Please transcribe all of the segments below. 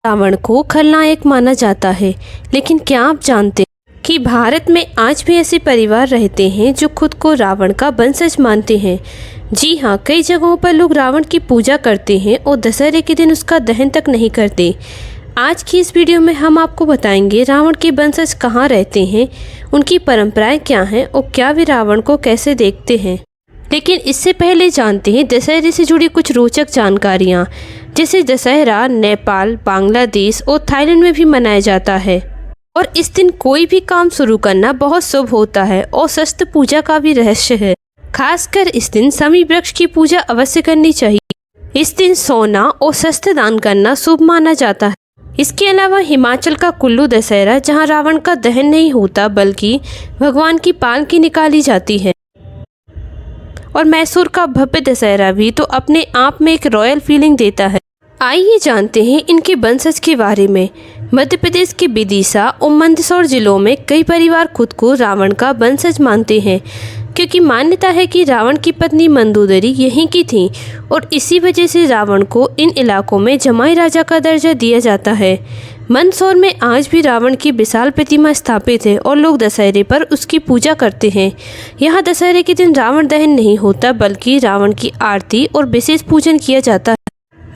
रावण को खलनायक माना जाता है, लेकिन क्या आप जानते हैं कि भारत में आज भी ऐसे परिवार रहते हैं जो खुद को रावण का वंशज मानते हैं। जी हाँ, कई जगहों पर लोग रावण की पूजा करते हैं और दशहरे के दिन उसका दहन तक नहीं करते। आज की इस वीडियो में हम आपको बताएंगे रावण के वंशज कहाँ रहते हैं, उनकी परंपराएं क्या हैं और क्या वे रावण को कैसे देखते हैं। लेकिन इससे पहले जानते हैं दशहरे से जुड़ी कुछ रोचक जानकारियाँ। जैसे दशहरा नेपाल, बांग्लादेश और थाईलैंड में भी मनाया जाता है और इस दिन कोई भी काम शुरू करना बहुत शुभ होता है और शस्त्र पूजा का भी रहस्य है। खासकर इस दिन समी वृक्ष की पूजा अवश्य करनी चाहिए। इस दिन सोना और शस्त्र दान करना शुभ माना जाता है। इसके अलावा हिमाचल का कुल्लू दशहरा, जहां रावण का दहन नहीं होता बल्कि भगवान की पालकी निकाली जाती है, और मैसूर का भव्य दशहरा भी तो अपने आप में एक रॉयल फीलिंग देता है। आइए जानते हैं इनके वंशज के बारे में। मध्य प्रदेश के विदिशा और मंदसौर जिलों में कई परिवार खुद को रावण का वंशज मानते हैं, क्योंकि मान्यता है कि रावण की पत्नी मंदोदरी यहीं की थी और इसी वजह से रावण को इन इलाकों में जमाई राजा का दर्जा दिया जाता है। मंदसौर में आज भी रावण की विशाल प्रतिमा स्थापित है और लोग दशहरे पर उसकी पूजा करते हैं। यहाँ दशहरे के दिन रावण दहन नहीं होता बल्कि रावण की आरती और विशेष पूजन किया जाता है।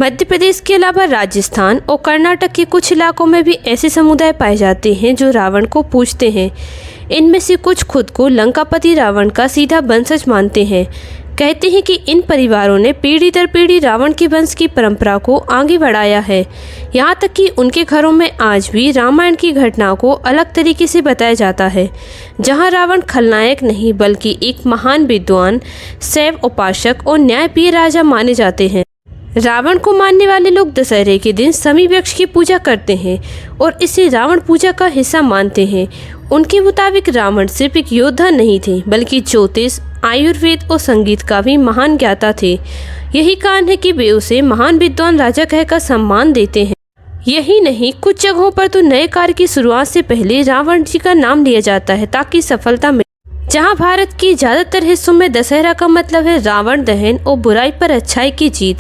मध्य प्रदेश के अलावा राजस्थान और कर्नाटक के कुछ इलाकों में भी ऐसे समुदाय पाए जाते हैं जो रावण को पूजते हैं। इनमें से कुछ खुद को लंकापति रावण का सीधा वंशज मानते हैं। कहते हैं कि इन परिवारों ने पीढ़ी दर पीढ़ी रावण के वंश की परंपरा को आगे बढ़ाया है। यहाँ तक कि उनके घरों में आज भी रामायण की घटनाओं को अलग तरीके से बताया जाता है, जहाँ रावण खलनायक नहीं बल्कि एक महान विद्वान, शैव उपासक और न्यायप्रिय राजा माने जाते हैं। रावण को मानने वाले लोग दशहरे के दिन समी वृक्ष की पूजा करते हैं और इसे रावण पूजा का हिस्सा मानते हैं। उनके मुताबिक रावण सिर्फ एक योद्धा नहीं थे बल्कि ज्योतिष, आयुर्वेद और संगीत का भी महान ज्ञाता थे। यही कारण है कि वे उसे महान विद्वान राजा कहकर सम्मान देते हैं। यही नहीं, कुछ जगहों पर तो नए कार्य की शुरुआत से पहले रावण जी का नाम लिया जाता है ताकि सफलता मिले। जहां भारत के ज़्यादातर हिस्सों में दशहरा का मतलब है रावण दहन और बुराई पर अच्छाई की जीत,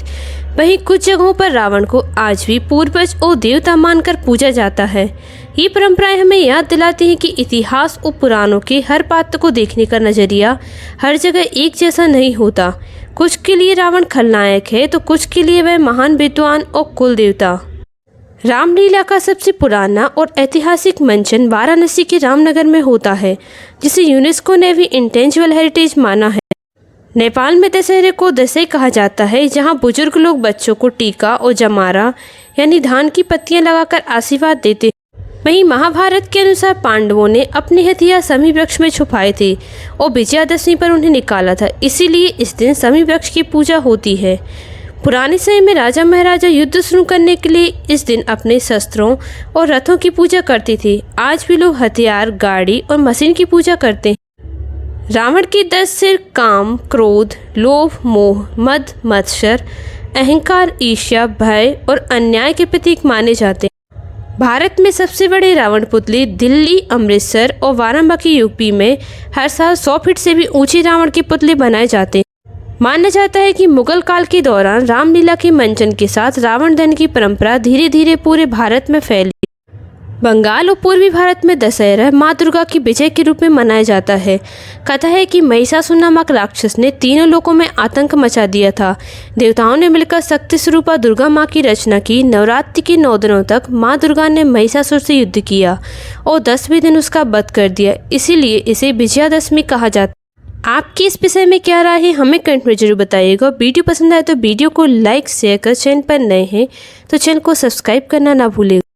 वहीं कुछ जगहों पर रावण को आज भी पूर्वज और देवता मानकर पूजा जाता है। ये परंपराएं हमें याद दिलाती हैं कि इतिहास और पुराणों के हर पात्र को देखने का नज़रिया हर जगह एक जैसा नहीं होता। कुछ के लिए रावण खलनायक है तो कुछ के लिए वह महान विद्वान और कुल देवता। रामलीला का सबसे पुराना और ऐतिहासिक मंचन वाराणसी के रामनगर में होता है, जिसे यूनेस्को ने भी इंटेंजिबल हेरिटेज माना है। नेपाल में दशहरे को दशई कहा जाता है, जहां बुजुर्ग लोग बच्चों को टीका और जमारा यानी धान की पत्तियां लगाकर आशीर्वाद देते हैं। वहीं महाभारत के अनुसार पांडवों ने अपने हथियार समी वृक्ष में छुपाए थे और विजयादशमी पर उन्हें निकाला था, इसीलिए इस दिन समी वृक्ष की पूजा होती है। पुराने समय में राजा महाराजा युद्ध शुरू करने के लिए इस दिन अपने शस्त्रों और रथों की पूजा करते थे। आज भी लोग हथियार, गाड़ी और मशीन की पूजा करते हैं। रावण के 10 सिर काम, क्रोध, लोभ, मोह, मद, मत्सर, अहंकार, ईर्ष्या, भय और अन्याय के प्रतीक माने जाते हैं। भारत में सबसे बड़े रावण पुतले दिल्ली, अमृतसर और बाराबंकी यूपी में हर साल 100 फीट से भी ऊंचे रावण के पुतले बनाए जाते हैं। माना जाता है कि मुगल काल के दौरान रामलीला के मंचन के साथ रावण दहन की परंपरा धीरे धीरे पूरे भारत में फैली। बंगाल और पूर्वी भारत में दशहरा माँ दुर्गा की विजय के रूप में मनाया जाता है। कथा है कि महिषासुर नामक राक्षस ने तीनों लोकों में आतंक मचा दिया था। देवताओं ने मिलकर शक्ति स्वरूपा दुर्गा माँ की रचना की। नवरात्रि के 9 दिनों तक माँ दुर्गा ने महिषासुर से युद्ध किया और 10वें दिन उसका वध कर दिया, इसीलिए इसे विजयादशमी कहा जाता है। आपकी इस विषय में क्या राय है, हमें कमेंट में जरूर बताइएगा। वीडियो पसंद आए तो वीडियो को लाइक, शेयर कर, चैनल पर नए हैं तो चैनल को सब्सक्राइब करना ना भूलिएगा।